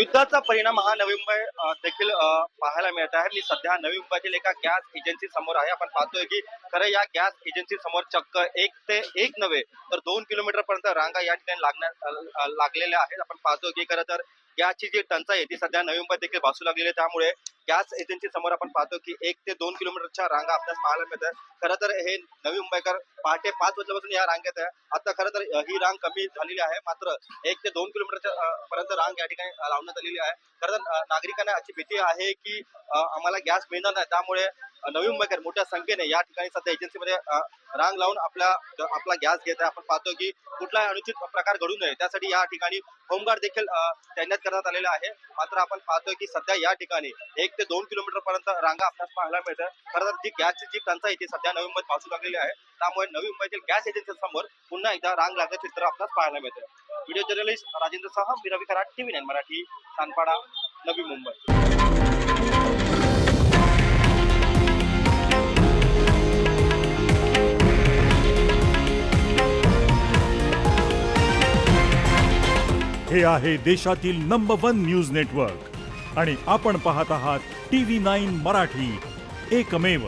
युद्धाचा परिणाम हा नवी मुंबई देखील पाहायला मिळत आहे. मी सध्या नवी मुंबईतील एका गॅस एजन्सी समोर आहे. आपण पाहतोय की खरं या गॅस एजन्सी समोर चक्क 1 नव्हे तर 2 किलोमीटर पर्यंत रांगा या ठिकाणी लागलेल्या आहेत. आपण पाहतोय की खरं तर गॅसची जी टंचाई आहे ती सध्या नवी मुंबईत देखील भासू लागलेली आहे. त्यामुळे गॅस एजन्सी समोर आपण पाहतो की 1 ते 2 किलोमीटरच्या रांगा आपल्याला पाहायला मिळतात. खरं तर हे नवी मुंबईकर पहाटे 5 वाजल्यापासून या रांगेत आहे. आता खरं तर ही रांग कमी झालेली आहे. मात्र 1 ते 2 किलोमीटरच्या पर्यंत रांग या ठिकाणी लावण्यात आलेली आहे. खरं तर नागरिकांना अशी भीती आहे की आम्हाला गॅस मिळणार नाही. त्यामुळे नवी मुंबईकर मोठ्या संख्येने या ठिकाणी सध्या एजन्सीमध्ये रांग लावून आपला गॅस घेत आहे. आपण पाहतो की कुठलाही अनुचित प्रकार घडू नये त्यासाठी या ठिकाणी होमगार्ड देखील तैनात करण्यात आलेला आहे. मात्र आपण पाहतोय की सध्या या ठिकाणी 1 ते 2 किलोमीटर पर्यंत रांगा आपल्याला पाहायला मिळतात. खरं तर जी गॅसची जी टंचाई ती सध्या नवी मुंबईत भासू लागलेली आहे. त्यामुळे नवी मुंबईतील गॅस एजन्सी समोर पुन्हा एकदा रांग लागण्याचे चित्र आपल्याला पाहायला मिळतं. व्हिडिओ जर्नलिस्ट राजेंद्र साह, मी रवी कराड, TV9 मराठी, सानपाडा, नवी मुंबई. हे आहे देशातील नंबर 1 न्यूज नेटवर्क आणि आपण पाहत आहात TV9 मराठी, एकमेव.